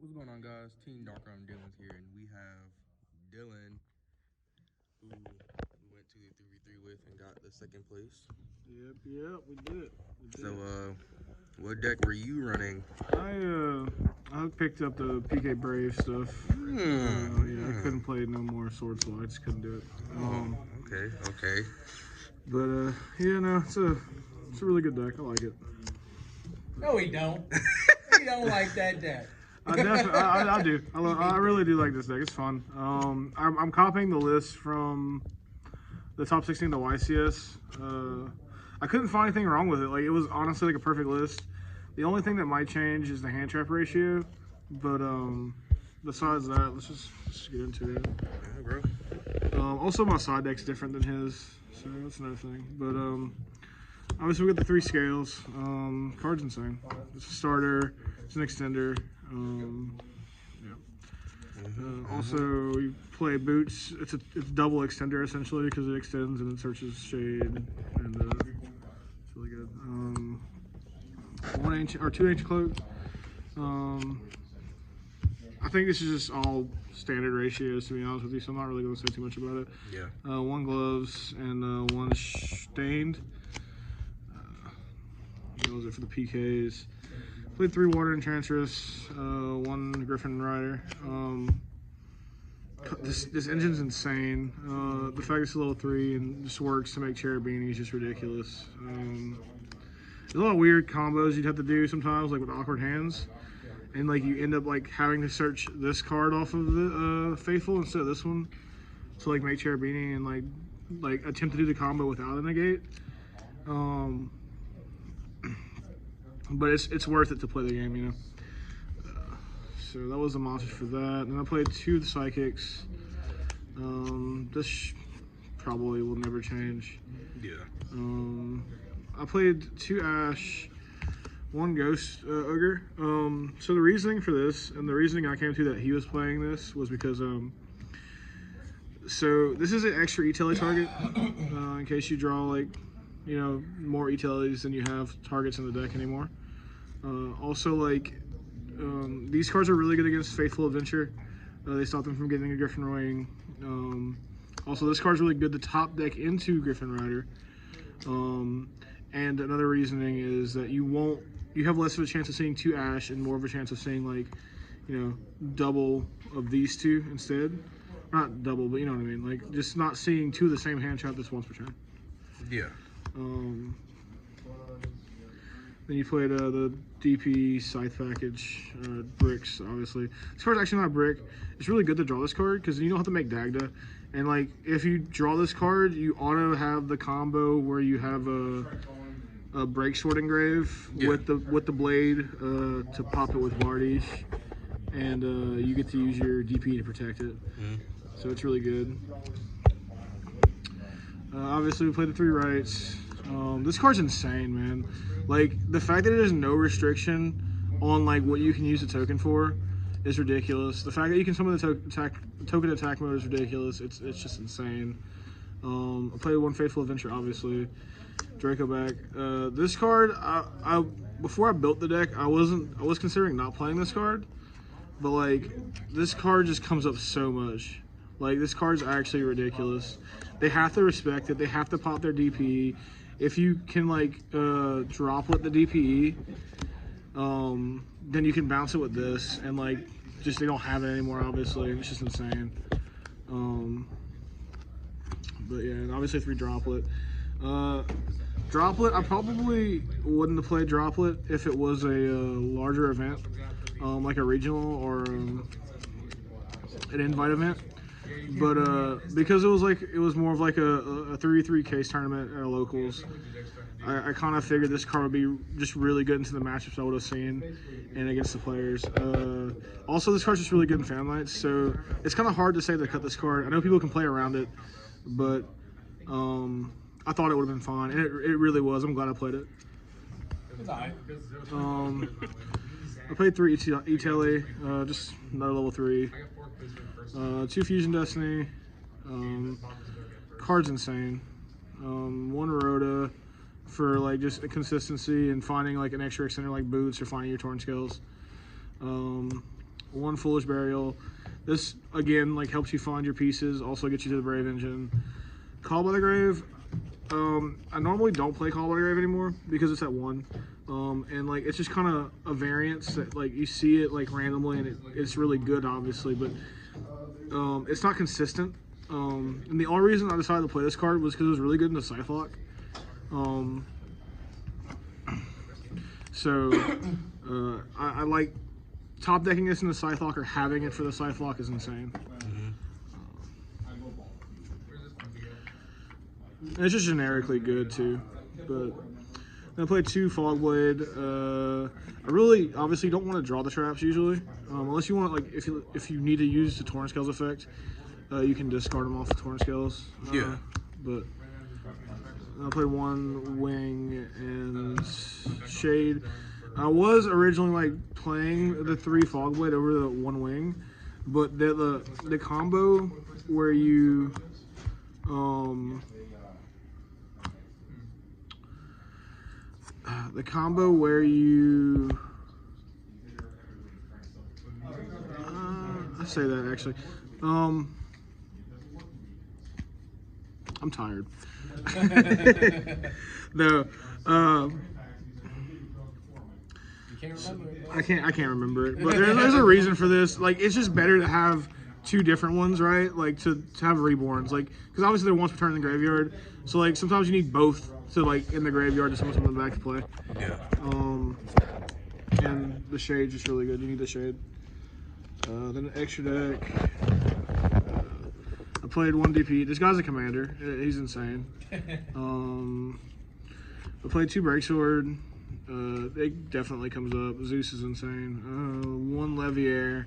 What's going on, guys? Team Dark Dylan's here, and we have Dylan, who we went to the 3v3 with and got the second place. Yep, we did it. So, what deck were you running? I picked up the PK Brave stuff. I couldn't play no more Sword, so I just couldn't do it. Okay. But no, it's a really good deck. I like it. No, he don't. He don't like that deck. I do. I really do like this deck. It's fun. I'm copying the list from the top 16 to YCS. I couldn't find anything wrong with it. Like, it was honestly like a perfect list. The only thing that might change is the hand trap ratio, but besides that, let's just get into it. Yeah, bro. Also, my side deck's different than his, so that's another thing. But obviously we got the 3 scales. Card's insane. It's a starter. It's an extender. Also, you play boots. It's double extender essentially because it extends and it searches shade, and it's really good. 1 inch or 2 inch cloak. I think this is just all standard ratios, to be honest with you, so I'm not really going to say too much about it. Yeah. 1 gloves and 1 stained. Those are for the PKs. Played 3 water enchantress, 1 griffin rider. This engine's insane. The fact it's level 3 and just works to make cherubini is just ridiculous. There's a lot of weird combos you'd have to do sometimes, like with awkward hands, and like you end up like having to search this card off of the faithful instead of this one to like make cherubini and like attempt to do the combo without a negate. But it's worth it to play the game, you know. So that was the monsters for that. And I played 2 of the psychics. This probably will never change. Yeah. I played 2 Ash, 1 Ghost Ogre. So the reasoning for this, and the reasoning I came to that he was playing this, was because so this is an extra e-tele target in case you draw like, you know, more e-teles than you have targets in the deck anymore. Also, like, these cards are really good against Faithful Adventure. They stop them from getting a Griffin Wing. Also, this card's really good to top deck into Griffin Rider. And another reasoning is that you have less of a chance of seeing 2 Ash and more of a chance of seeing, like, you know, double of these 2 instead. Not double, but you know what I mean. Like, just not seeing 2 of the same hand trap this once per turn. Yeah. Then you played the DP Scythe package, bricks, obviously. This card's actually not a brick. It's really good to draw this card because you don't have to make Dagda. And like, if you draw this card, you auto have the combo where you have a break sword engrave with the blade to pop it with Vardish, and you get to use your DP to protect it. So it's really good. Obviously, we played the 3 rights. This card's insane, man. Like, the fact that there's no restriction on like what you can use the token for is ridiculous. The fact that you can summon the token attack mode is ridiculous. It's just insane. I played 1 Faithful Adventure, obviously. Draco back. This card, I before I built the deck, I was considering not playing this card, but like this card just comes up so much. Like, this card's actually ridiculous. They have to respect it. They have to pop their DP. If you can like droplet the DPE, then you can bounce it with this, and like just they don't have it anymore. Obviously, it's just insane. But yeah, and obviously 3 droplet. Droplet, I probably wouldn't have played droplet if it was a larger event, like a regional or an invite event. But because it was more of like a 3v3 case tournament at locals, I kind of figured this card would be just really good into the matchups I would have seen and against the players. Also, this card's just really good in fan nights, so it's kind of hard to say to cut this card. I know people can play around it, but I thought it would have been fun, and it really was. I'm glad I played it. I played 3 e-tele, just another level 3. 2 Fusion Destiny. Card's insane. 1 Rhoda for like just a consistency and finding like an extra extender like boots or finding your torn scales. 1 Foolish Burial. This, again, like helps you find your pieces, also gets you to the Brave Engine. Call by the Grave, I normally don't play Call by the Grave anymore because it's at 1. And like it's just kind of a variance that like you see it like randomly and it's really good obviously, but it's not consistent. And the only reason I decided to play this card was because it was really good in the Scythe Lock. So I like top decking this in the Scythe Lock or having it for the Scythe Lock is insane. And it's just generically good too. But I played 2 Fogblade. I really obviously don't want to draw the traps usually, unless you want like if you need to use the Torrent Scales effect, you can discard them off the Torrent Scales. Yeah. But I played 1 Wing and Shade. I was originally like playing the 3 Fogblade over the 1 Wing, but the combo where you I say that actually. I'm tired. No. You can't remember it. I can't remember it. But there's a reason for this. Like it's just better to have 2 different ones, right? Like to have reborns. Like because obviously they're once per turn in the graveyard. So like sometimes you need both to like in the graveyard to summon something back to play. Yeah. And the Shade's just really good. You need the Shade. Then the extra deck. I played 1 DP. This guy's a commander. He's insane. I played 2 Breaksword. It definitely comes up. Zeus is insane. 1 Leviair.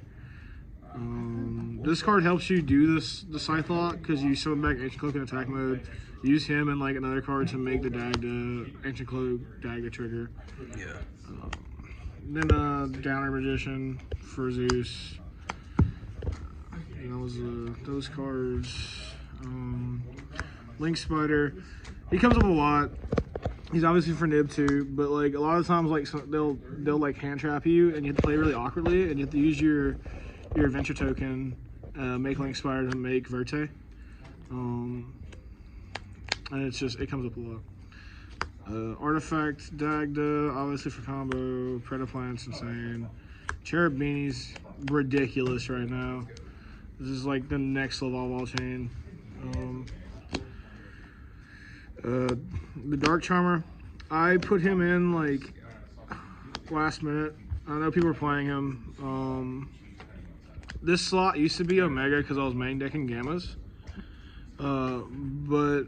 This card helps you do the Scythe Lock because you summon back Ancient Cloak in attack mode. Use him and like another card to make the Dagda Ancient Cloak Dagda trigger. Yeah. Then Downer Magician for Zeus. And that was those cards. Link Spider. He comes up a lot. He's obviously for Nib too, but like a lot of times like they'll like hand trap you and you have to play really awkwardly and you have to use your adventure token, make Link Spider to make Verte. And it comes up a lot. Artifact Dagda, obviously for combo. Predaplant's insane. Cherub Beanie's ridiculous right now. This is like the next level of all chain. The Dark Charmer, I put him in like last minute. I know people were playing him. This slot used to be Omega because I was main decking Gammas. But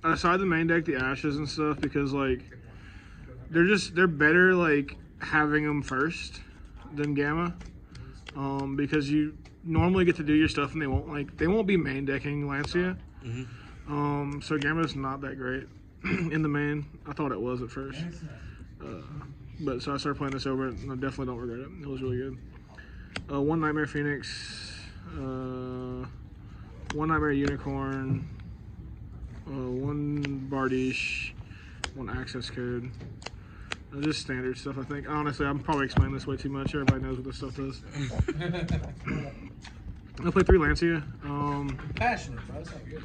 I decided to main deck the Ashes and stuff because like they're better like having them first than Gamma. Because you normally get to do your stuff and they won't be main decking Lancia. So Gamma's not that great in the main. I thought it was at first. But so I started playing this over and I definitely don't regret it. It was really good. 1 Nightmare Phoenix, 1 Nightmare Unicorn, 1 Bardiche, 1 Access Code. Just standard stuff, I think. Honestly, I'm probably explaining this way too much. Everybody knows what this stuff does. I played 3 Lancia. Passionate, bro. That's not good.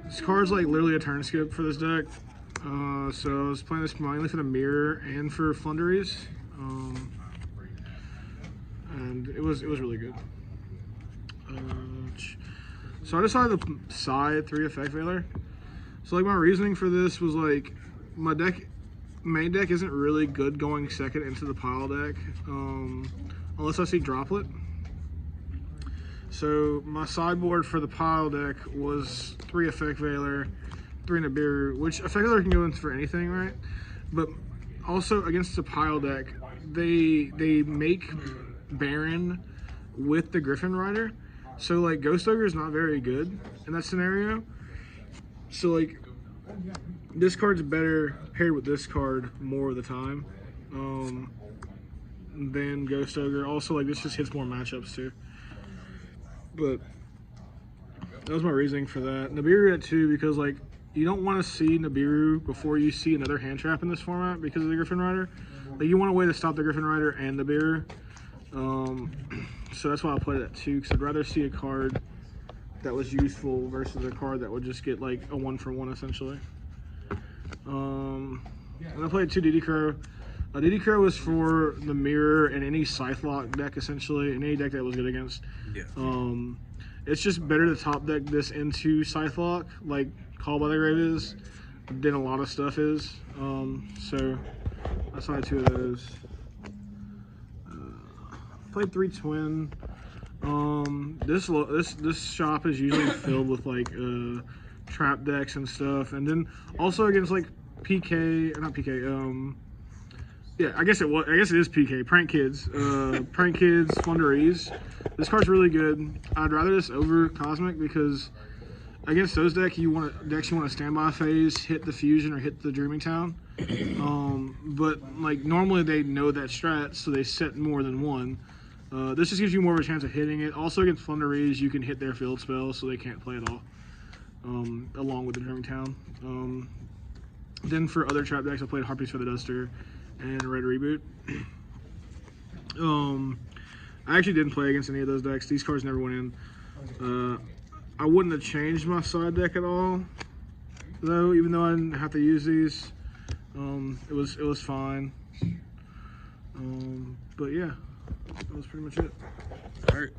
This card's like literally a turn skip for this deck. So I was playing this mainly for the mirror and for Flunderies. And it was really good. So I decided to side 3 Effect Veiler. So like my reasoning for this was like my main deck isn't really good going second into the pile deck unless I see Droplet. So my sideboard for the pile deck was 3 Effect Veiler, 3 Nibiru, which Effect Veiler can go in for anything, right? But also against the pile deck, they make Baron with the Griffin Rider. So like Ghost Ogre is not very good in that scenario. So like this card's better paired with this card more of the time than Ghost Ogre. Also like this just hits more matchups too. But that was my reasoning for that. Nibiru at 2 because like you don't want to see Nibiru before you see another hand trap in this format because of the Griffin Rider. Like you want a way to stop the Griffin Rider and Nibiru. So that's why I played it at 2, because I'd rather see a card that was useful versus a card that would just get like a 1-for-1 essentially. And I played 2 DD Crow. DD Crow was for the mirror and any Scythelock deck essentially, and any deck that was good against. Yeah. It's just better to top deck this into Scythelock, like Call by the Grave is, than a lot of stuff is. So I saw 2 of those. Played 3 Twin. This shop is usually filled with like trap decks and stuff, and then also against like PK or not PK. Yeah, I guess it is PK. Prank Kids, Flunderies. This card's really good. I'd rather this over Cosmic because against those decks you want to standby phase, hit the fusion or hit the Dreaming Town. But like normally they know that strat, so they set more than one. This just gives you more of a chance of hitting it. Also against Flunderies, you can hit their field spells, so they can't play at all. Along with the Dreaming Town. Then for other trap decks, I played Harpy's Feather Duster and Red Reboot. I actually didn't play against any of those decks. These cards never went in. I wouldn't have changed my side deck at all, though. Even though I didn't have to use these, it was fine. But yeah, that was pretty much it. All right.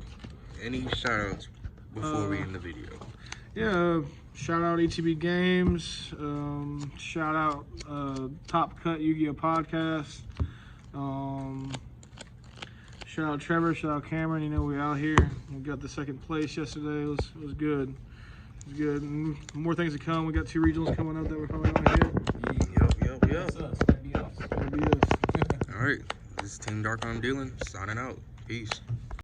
Any shout outs before we end the video? Yeah, shout out ETB Games, shout out Top Cut Yu-Gi-Oh podcast, shout out Trevor, shout out Cameron. You know we out here. We got the 2nd place yesterday. It was good. It was good. And more things to come. We got 2 regionals coming up that we're probably gonna hit. Yep. That's us. That'd be us. It'll be us. All right. This is Team Dark on Dylan signing out. Peace.